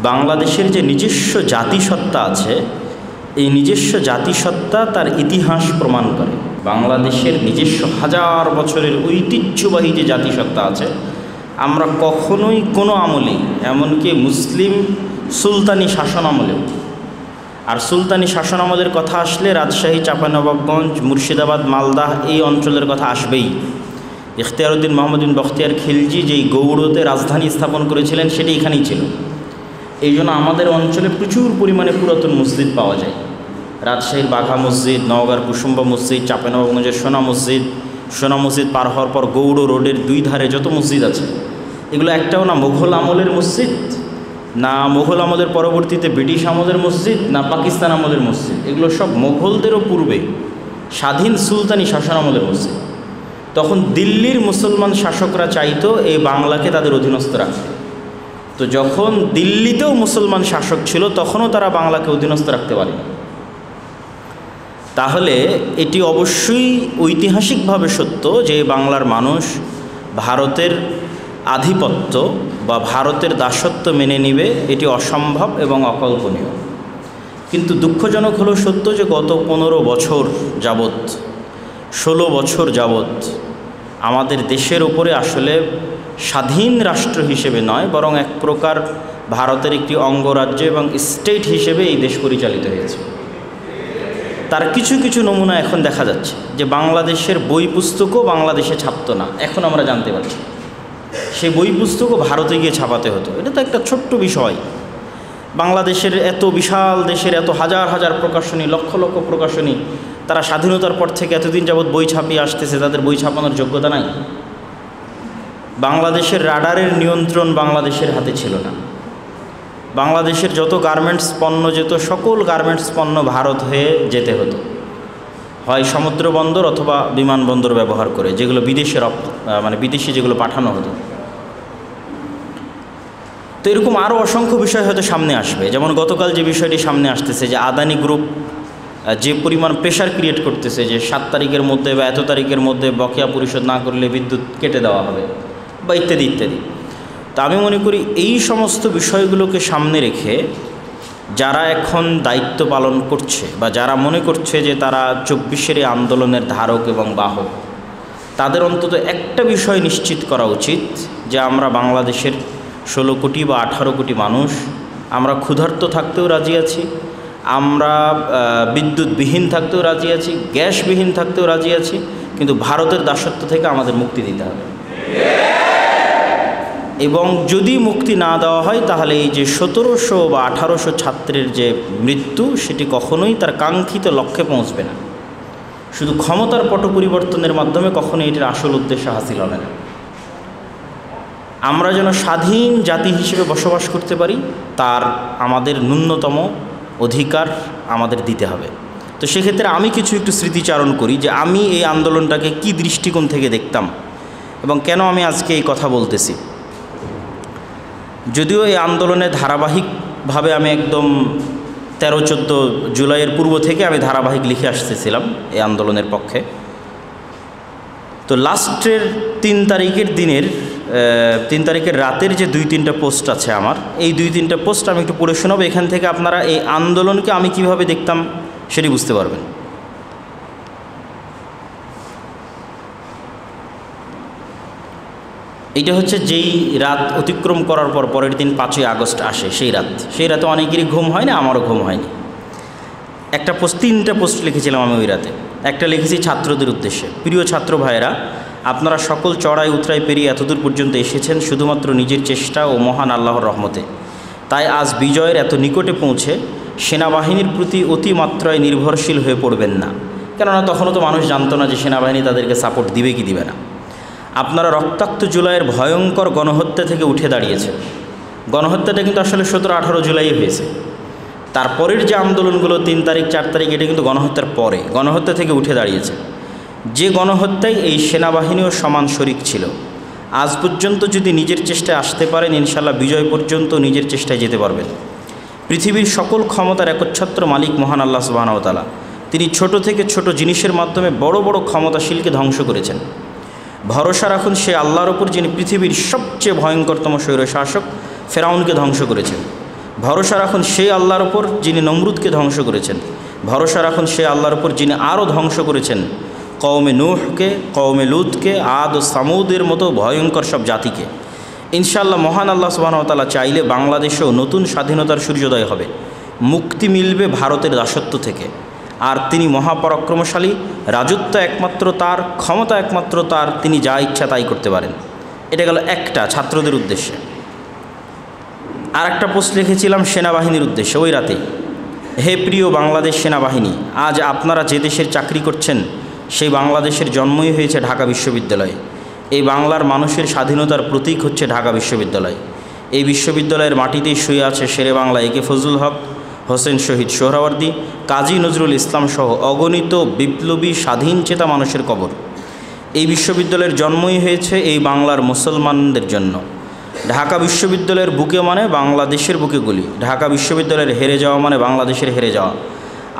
বাংলাদেশের যে নিজস্ব জাতিসত্তা আছে, এই নিজস্ব জাতিসত্তা তার ইতিহাস প্রমাণ করে। বাংলাদেশের নিজস্ব হাজার বছরের ঐতিহ্যবাহী যে জাতিসত্তা আছে, আমরা কখনোই কোনো আমলেই, এমনকি মুসলিম সুলতানি শাসন আমলেও, আর সুলতানি শাসন আমলের কথা আসলে রাজশাহী, চাঁপাইনবাবগঞ্জ, মুর্শিদাবাদ, মালদাহ এই অঞ্চলের কথা আসবেই। ইখতিয়ারউদ্দিন মোহাম্মদ বিন বখতিয়ার খিলজি যেই গৌড়তে রাজধানী স্থাপন করেছিলেন সেটি এখানেই ছিল। এই জন্য আমাদের অঞ্চলে প্রচুর পরিমাণে পুরাতন মসজিদ পাওয়া যায়। রাজশাহীর বাঘা মসজিদ, নওগাঁর কুসুম্বা মসজিদ, চাঁপাইনবাবগঞ্জের সোনা মসজিদ পার হওয়ার পর গৌড় রোডের দুই ধারে যত মসজিদ আছে, এগুলো একটাও না মুঘল আমলের মসজিদ, না মুঘল আমলের পরবর্তীতে ব্রিটিশ আমলের মসজিদ, না পাকিস্তান আমলের মসজিদ। এগুলো সব মুঘলদেরও পূর্বে স্বাধীন সুলতানি শাসন আমলের মসজিদ। তখন দিল্লির মুসলমান শাসকরা চাইতো এই বাংলাকে তাদের অধীনস্থ রাখতে। তো যখন দিল্লিতেও মুসলমান শাসক ছিল, তখনও তারা বাংলাকে অধীনস্থ রাখতে পারেনি। তাহলে এটি অবশ্যই ঐতিহাসিকভাবে সত্য যে বাংলার মানুষ ভারতের আধিপত্য বা ভারতের দাসত্ব মেনে নিবে, এটি অসম্ভব এবং অকল্পনীয়। কিন্তু দুঃখজনক হলো সত্য যে গত 15 বছর যাবৎ, 16 বছর যাবৎ আমাদের দেশের উপরে আসলে স্বাধীন রাষ্ট্র হিসেবে নয়, বরং এক প্রকার ভারতের একটি অঙ্গরাজ্য এবং স্টেট হিসেবে এই দেশ পরিচালিত হয়েছে। তার কিছু কিছু নমুনা এখন দেখা যাচ্ছে যে বাংলাদেশের বই পুস্তকও বাংলাদেশে ছাপতো না, এখন আমরা জানতে পারছি। সেই বই পুস্তকও ভারতে গিয়ে ছাপাতে হতো। এটা তো একটা ছোট্ট বিষয়। বাংলাদেশের এত বিশাল দেশের এত হাজার হাজার প্রকাশনী, লক্ষ লক্ষ প্রকাশনী, তারা স্বাধীনতার পর থেকে এতদিন যাবৎ বই ছাপিয়ে আসতেছে, তাদের বই ছাপানোর যোগ্যতা নাই। বাংলাদেশের রাডারের নিয়ন্ত্রণ বাংলাদেশের হাতে ছিল না। বাংলাদেশের যত গার্মেন্টস পণ্য যেত, সকল গার্মেন্টস পণ্য ভারত হয়ে যেতে হতো, হয় সমুদ্র বন্দর অথবা বিমানবন্দর ব্যবহার করে, যেগুলো বিদেশে বিদেশি যেগুলো পাঠানো হতো। তো এরকম আরও অসংখ্য বিষয় হয়তো সামনে আসবে। যেমন গতকাল যে বিষয়টি সামনে আসতেছে যে আদানি গ্রুপ যে পরিমাণ প্রেশার ক্রিয়েট করতেছে যে 7 তারিখের মধ্যে বা এত তারিখের মধ্যে বকেয়া পরিশোধ না করলে বিদ্যুৎ কেটে দেওয়া হবে বা ইত্যাদি ইত্যাদি। তা আমি মনে করি এই সমস্ত বিষয়গুলোকে সামনে রেখে যারা এখন দায়িত্ব পালন করছে বা যারা মনে করছে যে তারা 24-এর আন্দোলনের ধারক এবং বাহক, তাদের অন্তত একটা বিষয় নিশ্চিত করা উচিত যে আমরা বাংলাদেশের 16 কোটি বা 18 কোটি মানুষ, আমরা ক্ষুধার্ত থাকতেও রাজি আছি, আমরা বিদ্যুৎবিহীন থাকতেও রাজি আছি, গ্যাসবিহীন থাকতেও রাজি আছি, কিন্তু ভারতের দাসত্ব থেকে আমাদের মুক্তি দিতে হবে। এবং যদি মুক্তি না দেওয়া হয় তাহলে এই যে 1700 বা 1800 ছাত্রের যে মৃত্যু, সেটি কখনোই তার কাঙ্ক্ষিত লক্ষ্যে পৌঁছবে না। শুধু ক্ষমতার পট পরিবর্তনের মাধ্যমে কখনোই এটির আসল উদ্দেশ্য হাসিল হবে না। আমরা যেন স্বাধীন জাতি হিসেবে বসবাস করতে পারি, তার আমাদের ন্যূনতম অধিকার আমাদের দিতে হবে। তো সেক্ষেত্রে আমি একটু স্মৃতিচারণ করি যে আমি এই আন্দোলনটাকে কি দৃষ্টিকোণ থেকে দেখতাম এবং কেন আমি আজকে এই কথা বলতেছি। যদিও এই আন্দোলনে ধারাবাহিকভাবে আমি একদম 13-14 জুলাইয়ের পূর্ব থেকে আমি ধারাবাহিক লিখে আসতেছিলাম এই আন্দোলনের পক্ষে। তো লাস্টের 3 তারিখের রাতের যে 2-3টা পোস্ট আছে আমার, এই 2-3টা পোস্ট আমি একটু পড়ে শোনাবো। এখান থেকে আপনারা এই আন্দোলনকে আমি কিভাবে দেখতাম সেটি বুঝতে পারবেন। এইটা হচ্ছে যেই রাত অতিক্রম করার পর পরের দিন 5ই আগস্ট আসে, সেই রাতে অনেকেরই ঘুম হয় না, আমারও ঘুম হয়নি। একটা পোস্ট, 3টা পোস্ট লিখেছিলাম আমি ওই রাতে। একটা লিখেছি ছাত্রদের উদ্দেশ্যে, প্রিয় ছাত্র ভাইয়েরা, আপনারা সকল চড়াই উতরাই পেরিয়ে এতদূর পর্যন্ত এসেছেন শুধুমাত্র নিজের চেষ্টা ও মহান আল্লাহর রহমতে। তাই আজ বিজয়ের এত নিকটে পৌঁছে সেনাবাহিনীর প্রতি অতিমাত্রায় নির্ভরশীল হয়ে পড়বেন না, কেননা তখনও তো মানুষ জানতো না যে সেনাবাহিনী তাদেরকে সাপোর্ট দিবে কি দিবে না। আপনারা রক্তাক্ত জুলাইয়ের ভয়ঙ্কর গণহত্যা থেকে উঠে দাঁড়িয়েছে। গণহত্যাটা কিন্তু আসলে 17-18 জুলাই হয়েছে। তারপরের যে আন্দোলনগুলো 3 তারিখ 4 তারিখ, এটা কিন্তু গণহত্যার পরে, গণহত্যা থেকে উঠে দাঁড়িয়েছে। যে গণহত্যায় এই সেনাবাহিনীও সমান শরিক ছিল। আজ পর্যন্ত যদি নিজের চেষ্টায় আসতে পারেন, ইনশাল্লাহ বিজয় পর্যন্ত নিজের চেষ্টায় যেতে পারবেন। পৃথিবীর সকল ক্ষমতার একচ্ছত্র মালিক মহান আল্লাহ সুবহানাহু ওয়া তাআলা। তিনি ছোট থেকে ছোট জিনিসের মাধ্যমে বড় বড় ক্ষমতাশীলকে ধ্বংস করেছেন। ভরসা রাখুন সে আল্লাহর ওপর যিনি পৃথিবীর সবচেয়ে ভয়ঙ্করতম স্বৈরশাসক ফেরাউনকে ধ্বংস করেছেন। ভরসা রাখুন সেই আল্লাহর উপর যিনি নমরুদকে ধ্বংস করেছেন। ভরসা রাখুন সেই আল্লাহর উপর যিনি আরও ধ্বংস করেছেন কওমে নূহকে, কওমে লুতকে, আদ ও সামুদের মতো ভয়ঙ্কর সব জাতিকে। ইনশাআল্লাহ মহান আল্লাহ সুবহানাহু ওয়া তাআলা চাইলে বাংলাদেশেও নতুন স্বাধীনতার সূর্যোদয় হবে, মুক্তি মিলবে ভারতের দাসত্ব থেকে। আর তিনি মহাপরাক্রমশালী, রাজত্ব একমাত্র তার, ক্ষমতা একমাত্র তার, তিনি যা ইচ্ছা তাই করতে পারেন। এটা গেল একটা ছাত্রদের উদ্দেশ্যে। আর একটা পোস্ট লিখেছিলাম সেনাবাহিনীর উদ্দেশ্যে ওই রাতেই। হে প্রিয় বাংলাদেশ সেনাবাহিনী, আজ আপনারা যে দেশের চাকরি করছেন সেই বাংলাদেশের জন্মই হয়েছে ঢাকা বিশ্ববিদ্যালয়ে। এই বাংলার মানুষের স্বাধীনতার প্রতীক হচ্ছে ঢাকা বিশ্ববিদ্যালয়। এই বিশ্ববিদ্যালয়ের মাটিতেই শুয়ে আছে শেরে বাংলা একে ফজলুল হক, হোসেন শহীদ সোহরাওয়ার্দী, কাজী নজরুল ইসলাম সহ অগণিত বিপ্লবী স্বাধীন চেতা মানুষের কবর। এই বিশ্ববিদ্যালয়ের জন্মই হয়েছে এই বাংলার মুসলমানদের জন্য। ঢাকা বিশ্ববিদ্যালয়ের বুকে মানে বাংলাদেশের বুকে গুলি, ঢাকা বিশ্ববিদ্যালয়ের হেরে যাওয়া মানে বাংলাদেশের হেরে যাওয়া।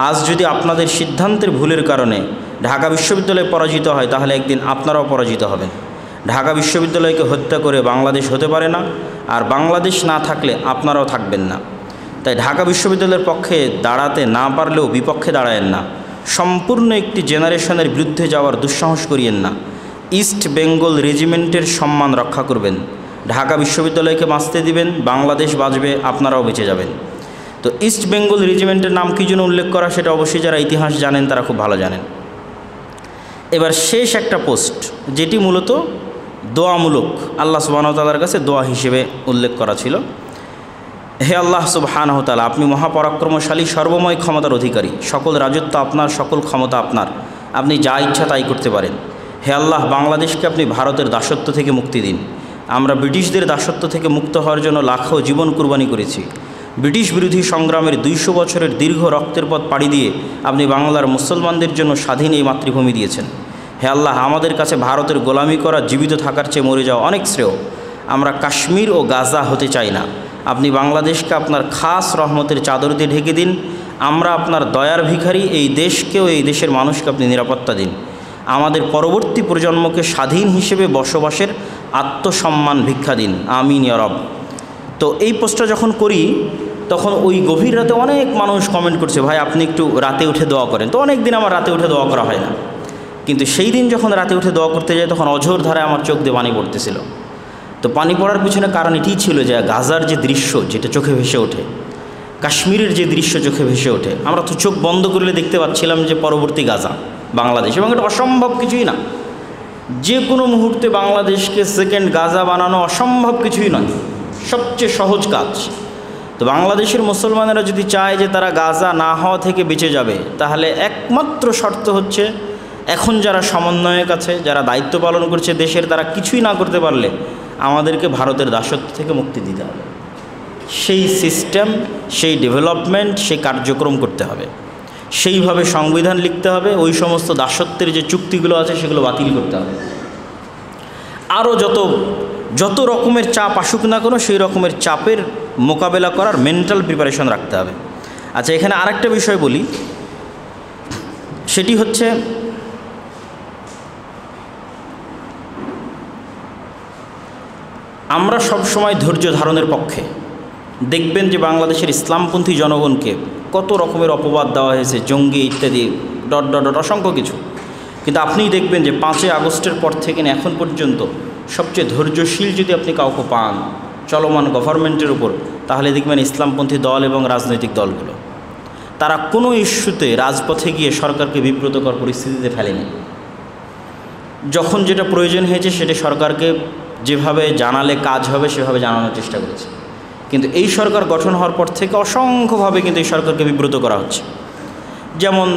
আজ যদি আপনাদের সিদ্ধান্তের ভুলের কারণে ঢাকা বিশ্ববিদ্যালয় পরাজিত হয়, তাহলে একদিন আপনারাও পরাজিত হবেন। ঢাকা বিশ্ববিদ্যালয়কে হত্যা করে বাংলাদেশ হতে পারে না, আর বাংলাদেশ না থাকলে আপনারাও থাকবেন না। তাই ঢাকা বিশ্ববিদ্যালয়ের পক্ষে দাঁড়াতে না পারলেও বিপক্ষে দাঁড়ায়েন না। সম্পূর্ণ একটি জেনারেশনের বিরুদ্ধে যাওয়ার দুঃসাহস করিয়েন না। ইস্ট বেঙ্গল রেজিমেন্টের সম্মান রক্ষা করবেন, ঢাকা বিশ্ববিদ্যালয়কে বাঁচতে দিবেন, বাংলাদেশ বাঁচবে, আপনারাও বেঁচে যাবেন। তো ইস্ট বেঙ্গল রেজিমেন্টের নাম কী জন্য উল্লেখ করা, সেটা অবশ্যই যারা ইতিহাস জানেন তারা খুব ভালো জানেন। এবার শেষ একটা পোস্ট, যেটি মূলত দোয়ামূলক, আল্লাহ সুবহানাহু ওয়া তাআলার কাছে দোয়া হিসেবে উল্লেখ করা ছিল। হে আল্লাহ সুবহানাহু ওয়া তাআলা, আপনি মহাপরাক্রমশালী, সর্বময় ক্ষমতার অধিকারী, সকল রাজত্ব আপনার, সকল ক্ষমতা আপনার, আপনি যা ইচ্ছা তাই করতে পারেন। হে আল্লাহ, বাংলাদেশকে আপনি ভারতের দাসত্ব থেকে মুক্তি দিন। আমরা ব্রিটিশদের দাসত্ব থেকে মুক্ত হওয়ার জন্য লাখো জীবন কুরবানি করেছি। ব্রিটিশ বিরোধী সংগ্রামের 200 বছরের দীর্ঘ রক্তের পথ পাড়ি দিয়ে আপনি বাংলার মুসলমানদের জন্য স্বাধীন এই মাতৃভূমি দিয়েছেন। হে আল্লাহ, আমাদের কাছে ভারতের গোলামি করা জীবিত থাকার চেয়ে মরে যাওয়া অনেক শ্রেয়। আমরা কাশ্মীর ও গাজা হতে চাই না। আপনি বাংলাদেশকে আপনার খাস রহমতের চাদর দিয়ে ঢেকে দিন। আমরা আপনার দয়ার ভিখারি, এই দেশকেও এই দেশের মানুষকে আপনি নিরাপত্তা দিন। আমাদের পরবর্তী প্রজন্মকে স্বাধীন হিসেবে বসবাসের আত্মসম্মান ভিক্ষা দিন, আমিন ইয়া রব। তো এই পোস্টটা যখন করি তখন ওই গভীর রাতে অনেক মানুষ কমেন্ট করছে, ভাই আপনি একটু রাতে উঠে দোয়া করেন। তো অনেক দিন আমার রাতে উঠে দোয়া করা হয় না, কিন্তু সেই দিন যখন রাতে উঠে দোয়া করতে যাই তখন অঝোর ধারায় আমার চোখ দিয়ে পানি পড়তেছিল। তো পানি পড়ার পিছনে কারণ এটিই ছিল যে গাজার যে দৃশ্য যেটা চোখে ভেসে ওঠে, কাশ্মীরের যে দৃশ্য চোখে ভেসে ওঠে, আমরা তো চোখ বন্ধ করলে দেখতে পাচ্ছিলাম যে পরবর্তী গাজা বাংলাদেশ, এবং এটা অসম্ভব কিছুই না। যে কোনো মুহূর্তে বাংলাদেশকে সেকেন্ড গাজা বানানো অসম্ভব কিছুই নয়, সবচেয়ে সহজ কাজ। তো বাংলাদেশের মুসলমানেরা যদি চায় যে তারা গাজা না হওয়া থেকে বেঁচে যাবে, তাহলে একমাত্র শর্ত হচ্ছে এখন যারা সমন্বয়ক আছে, যারা দায়িত্ব পালন করছে দেশের, তারা কিছুই না করতে পারলে আমাদেরকে ভারতের দাসত্ব থেকে মুক্তি দিতে হবে। সেই সিস্টেম, সেই ডেভেলপমেন্ট, সেই কার্যক্রম করতে হবে, সেইভাবে সংবিধান লিখতে হবে, ওই সমস্ত দাসত্বের যে চুক্তিগুলো আছে সেগুলো বাতিল করতে হবে। আরও যত রকমের চাপ আসুক না কোনো, সেই রকমের চাপের মোকাবেলা করার মেন্টাল প্রিপারেশন রাখতে হবে। আচ্ছা, এখানে আরেকটা বিষয় বলি, সেটি হচ্ছে আমরা সব সময় ধৈর্য ধারণের পক্ষে। দেখবেন যে বাংলাদেশের ইসলামপন্থী জনগণকে কত রকমের অপবাদ দেওয়া হয়েছে, জঙ্গি ইত্যাদি ডট ডট ডট অসংখ্য কিছু, কিন্তু আপনিই দেখবেন যে 5ই আগস্টের পর থেকে এখন পর্যন্ত সবচেয়ে ধৈর্যশীল যদি আপনি কাউকে পান চলমান গভর্নমেন্টের উপর, তাহলে দেখবেন ইসলামপন্থী দল এবং রাজনৈতিক দলগুলো। তারা কোনো ইস্যুতে রাজপথে গিয়ে সরকারকে বিব্রতকর পরিস্থিতিতে ফেলেনি। যখন যেটা প্রয়োজন হয়েছে সেটা সরকারকে যেভাবে জানালে কাজ হবে সেভাবে জানানোর চেষ্টা করেছে। কিন্তু এই সরকার গঠন হওয়ার পর থেকে অসংখ্যভাবে কিন্তু এই সরকারকে বিব্রত করা হচ্ছে। যেমন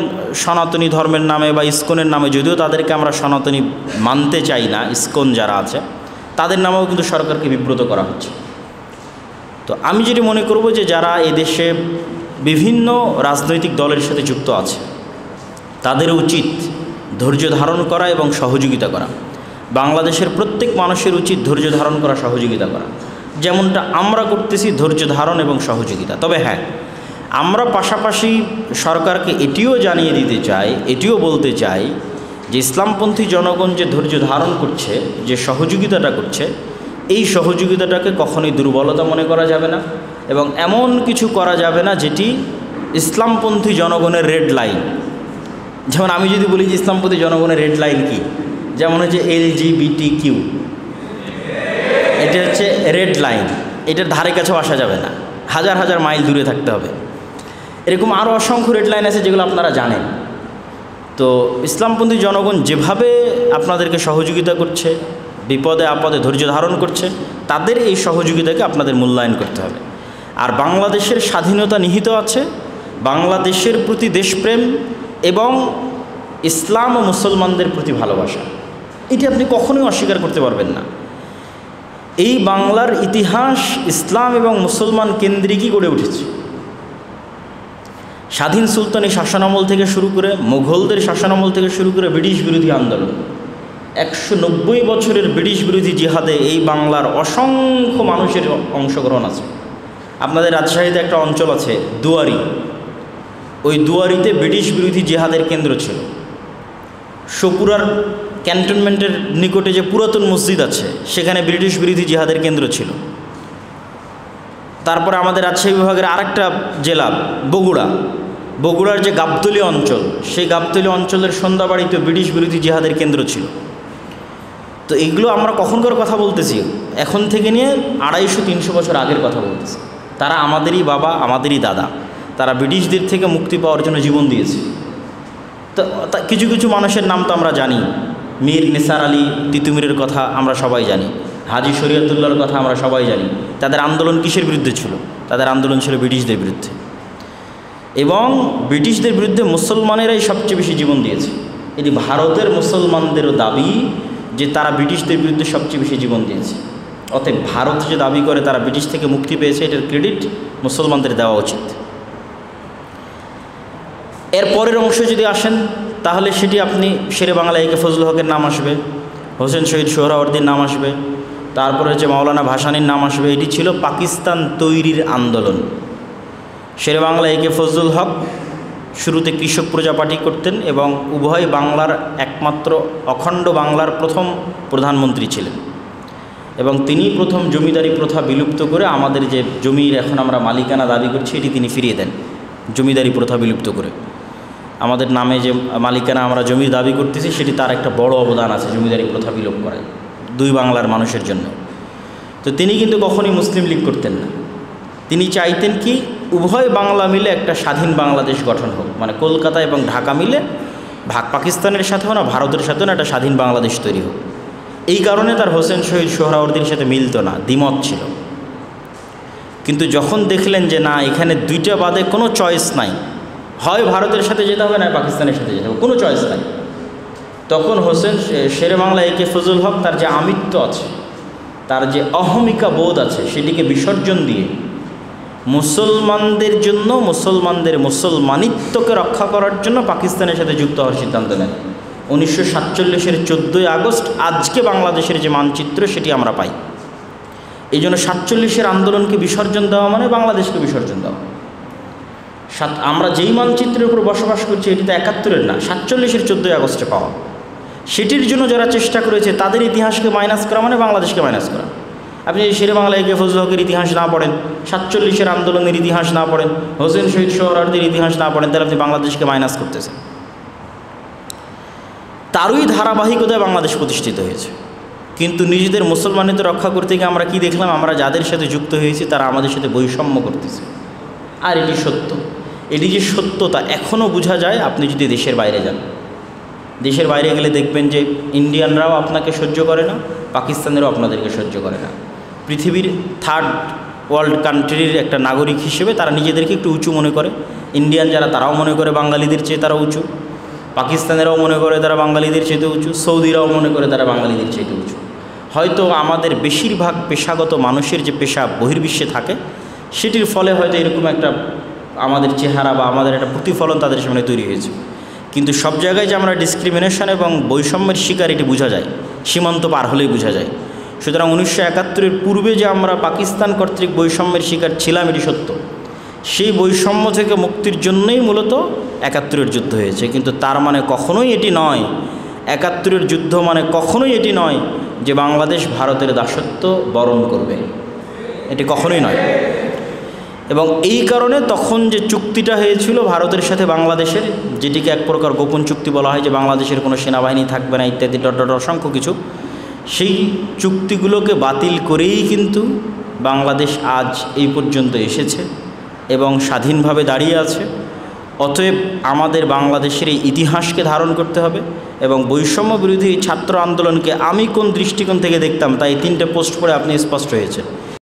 সনাতনী ধর্মের নামে বা ইসকনের নামে, যদিও তাদেরকে আমরা সনাতনী মানতে চাই না, ইসকন যারা আছে তাদের নামেও কিন্তু সরকারকে বিব্রত করা হচ্ছে। তো আমি যেটি মনে করব যে যারা এদেশে বিভিন্ন রাজনৈতিক দলের সাথে যুক্ত আছে তাদের উচিত ধৈর্য ধারণ করা এবং সহযোগিতা করা। বাংলাদেশের প্রত্যেক মানুষের উচিত ধৈর্য ধারণ করা, সহযোগিতা করা, যেমনটা আমরা করতেছি, ধৈর্য ধারণ এবং সহযোগিতা। তবে হ্যাঁ, আমরা পাশাপাশি সরকারকে এটিও জানিয়ে দিতে চাই, এটিও বলতে চাই যে ইসলামপন্থী জনগণ যে ধৈর্য ধারণ করছে, যে সহযোগিতাটা করছে, এই সহযোগিতাটাকে কখনোই দুর্বলতা মনে করা যাবে না এবং এমন কিছু করা যাবে না যেটি ইসলামপন্থী জনগণের রেড লাইন। যেমন আমি যদি বলি যে ইসলামপন্থী জনগণের রেড লাইন কি, যেমন হচ্ছে LGBTQ, এটা হচ্ছে রেড লাইন, এটার ধারে কাছেও আসা যাবে না, হাজার হাজার মাইল দূরে থাকতে হবে। এরকম আরও অসংখ্য রেড লাইন আছে যেগুলো আপনারা জানেন। তো ইসলামপন্থী জনগণ যেভাবে আপনাদেরকে সহযোগিতা করছে, বিপদে আপদে ধৈর্য ধারণ করছে, তাদের এই সহযোগিতাকে আপনাদের মূল্যায়ন করতে হবে। আর বাংলাদেশের স্বাধীনতা নিহিত আছে বাংলাদেশের প্রতি দেশপ্রেম এবং ইসলাম ও মুসলমানদের প্রতি ভালোবাসা। এটি আপনি কখনোই অস্বীকার করতে পারবেন না। এই বাংলার ইতিহাস ইসলাম এবং মুসলমান কেন্দ্রিকই গড়ে উঠেছে। স্বাধীন সুলতানি শাসনামল থেকে শুরু করে, মুঘলদের শাসনামল থেকে শুরু করে ব্রিটিশ বিরোধী আন্দোলন, 190 বছরের ব্রিটিশ বিরোধী জিহাদে এই বাংলার অসংখ্য মানুষের অংশগ্রহণ আছে। আপনাদের রাজশাহীতে একটা অঞ্চল আছে দুয়ারি, ওই দুয়ারিতে ব্রিটিশ বিরোধী জিহাদের কেন্দ্র ছিল। সপুরার ক্যান্টনমেন্টের নিকটে যে পুরাতন মসজিদ আছে সেখানে ব্রিটিশ বিরোধী জিহাদের কেন্দ্র ছিল। তারপরে আমাদের রাজশাহী বিভাগের আরেকটা জেলা বগুড়ার যে গাবতলী অঞ্চল, সেই গাবতলী অঞ্চলের সন্ধ্যাবাড়িতে ব্রিটিশ বিরোধী জিহাদের কেন্দ্র ছিল। তো এগুলো আমরা কখনকার কথা বলতেছি, এখন থেকে নিয়ে 250-300 বছর আগের কথা বলতেছি। তারা আমাদেরই বাবা, আমাদেরই দাদা, তারা ব্রিটিশদের থেকে মুক্তি পাওয়ার জন্য জীবন দিয়েছে। তো কিছু কিছু মানুষের নাম তো আমরা জানি, মীর নিসার আলী তিতুমিরের কথা আমরা সবাই জানি, হাজী শরীয়তুল্লাহর কথা আমরা সবাই জানি। তাদের আন্দোলন কিসের বিরুদ্ধে ছিল? তাদের আন্দোলন ছিল ব্রিটিশদের বিরুদ্ধে, এবং ব্রিটিশদের বিরুদ্ধে মুসলমানেরাই সবচেয়ে বেশি জীবন দিয়েছে। এটি ভারতের মুসলমানদেরও দাবি যে তারা ব্রিটিশদের বিরুদ্ধে সবচেয়ে বেশি জীবন দিয়েছে। অতএব ভারত যে দাবি করে তারা ব্রিটিশ থেকে মুক্তি পেয়েছে, এটার ক্রেডিট মুসলমানদের দেওয়া উচিত। এর পরের অংশ যদি আসেন তাহলে সেটি আপনি শেরে বাংলা একে ফজলুল হকের নাম আসবে, হোসেন শহীদ সোহরাওয়ার্দীর নাম আসবে, তারপরে হচ্ছে মাওলানা ভাসানীর নাম আসবে। এটি ছিল পাকিস্তান তৈরির আন্দোলন। শেরে বাংলা একে ফজলুল হক শুরুতে কৃষক প্রজা পার্টি করতেন এবং উভয় বাংলার একমাত্র অখণ্ড বাংলার প্রথম প্রধানমন্ত্রী ছিলেন, এবং তিনি প্রথম জমিদারি প্রথা বিলুপ্ত করে আমাদের যে জমির এখন আমরা মালিকানা দাবি করছি এটি তিনি ফিরিয়ে দেন। জমিদারি প্রথা বিলুপ্ত করে আমাদের নামে যে মালিকানা আমরা জমির দাবি করতেছি সেটি তার একটা বড় অবদান আছে জমিদারি প্রথা বিলোপ করায় দুই বাংলার মানুষের জন্য। তো তিনি কিন্তু কখনোই মুসলিম লীগ করতেন না। তিনি চাইতেন কি উভয় বাংলা মিলে একটা স্বাধীন বাংলাদেশ গঠন হোক, মানে কলকাতা এবং ঢাকা মিলে পাকিস্তানের সাথেও না ভারতের সাথেও না একটা স্বাধীন বাংলাদেশ তৈরি হোক। এই কারণে তার হোসেন শহীদ সোহরাওয়ার্দীর সাথে মিলত না, দ্বিমত ছিল। কিন্তু যখন দেখলেন যে না, এখানে দুইটা বাদে কোনো চয়েস নাই, হয় ভারতের সাথে যেতে হবে না পাকিস্তানের সাথে যেতে হবে, কোনো চয়েস নাই, তখন হোসেন শেরে বাংলা একে ফজলুল হক তার যে আমিত্ব আছে, তার যে অহমিকা বোধ আছে, সেটিকে বিসর্জন দিয়ে মুসলমানদের জন্য, মুসলমানদের মুসলমানিত্বকে রক্ষা করার জন্য পাকিস্তানের সাথে যুক্ত হওয়ার সিদ্ধান্ত নেন। 1947-এর 14ই আগস্ট আজকে বাংলাদেশের যে মানচিত্র সেটি আমরা পাই। এই জন্য 47-এর আন্দোলনকে বিসর্জন দেওয়া মানে বাংলাদেশকে বিসর্জন দেওয়া। আমরা যেই মানচিত্রের উপর বসবাস করছি এটি তো 71-এর না, 47-এর 14ই আগস্টে পাওয়া। সেটির জন্য যারা চেষ্টা করেছে তাদের ইতিহাসকে মাইনাস করা মানে বাংলাদেশকে মাইনাস করা। আপনি শেরে বাংলা একে ফজলুল হকের ইতিহাস না পড়েন, 47-এর আন্দোলনের ইতিহাস না পড়েন, হোসেন শহীদ সোহরাওয়ার্দীর ইতিহাস না পড়েন, তাহলে আপনি বাংলাদেশকে মাইনাস করতেছেন। তারই ধারাবাহিকতায় বাংলাদেশ প্রতিষ্ঠিত হয়েছে। কিন্তু নিজেদের মুসলমানিত্ব রক্ষা করতে গিয়ে আমরা কি দেখলাম? আমরা যাদের সাথে যুক্ত হয়েছি তারা আমাদের সাথে বৈষম্য করতেছে। আর এটি সত্য। এটি যে সত্য তা এখনও বোঝা যায় আপনি যদি দেশের বাইরে যান। দেশের বাইরে গেলে দেখবেন যে ইন্ডিয়ানরাও আপনাকে সহ্য করে না, পাকিস্তানেরও আপনাদেরকে সহ্য করে না। পৃথিবীর থার্ড ওয়ার্ল্ড কান্ট্রির একটা নাগরিক হিসেবে তারা নিজেদেরকে একটু উঁচু মনে করে। ইন্ডিয়ান যারা তারাও মনে করে বাঙালিদের চেয়ে তারা উঁচু, পাকিস্তানেরাও মনে করে তারা বাঙালিদের চেয়ে উঁচু, সৌদিরাও মনে করে তারা বাঙালিদের চেয়ে উঁচু। হয়তো আমাদের বেশিরভাগ পেশাগত মানুষের যে পেশা বহির্বিশ্বে থাকে সেটির ফলে হয়তো এরকম একটা আমাদের চেহারা বা আমাদের একটা প্রতিফলন তাদের সামনে তৈরি হয়েছে। কিন্তু সব জায়গায় যে আমরা ডিসক্রিমিনেশন এবং বৈষম্যের শিকার এটি বোঝা যায়, সীমান্ত পার হলেই বোঝা যায়। সুতরাং 1971-এর পূর্বে যে আমরা পাকিস্তান কর্তৃক বৈষম্যের শিকার ছিলাম এটি সত্য। সেই বৈষম্য থেকে মুক্তির জন্যই মূলত 71-এর যুদ্ধ হয়েছে। কিন্তু তার মানে কখনোই এটি নয়, 71-এর যুদ্ধ মানে কখনোই এটি নয় যে বাংলাদেশ ভারতের দাসত্ব বরণ করবে, এটি কখনোই নয়। এবং এই কারণে তখন যে চুক্তিটা হয়েছিল ভারতের সাথে বাংলাদেশের, যেটিকে এক প্রকার গোপন চুক্তি বলা হয়, যে বাংলাদেশের কোনো সেনাবাহিনী থাকবে না ইত্যাদি অসংখ্য কিছু, সেই চুক্তিগুলোকে বাতিল করেই কিন্তু বাংলাদেশ আজ এই পর্যন্ত এসেছে এবং স্বাধীনভাবে দাঁড়িয়ে আছে। অতএব আমাদের বাংলাদেশের এই ইতিহাসকে ধারণ করতে হবে এবং বৈষম্য বিরোধী ছাত্র আন্দোলনকে আমি কোন দৃষ্টিকোণ থেকে দেখতাম তাই 3টে পোস্ট পড়ে আপনি স্পষ্ট হয়েছে।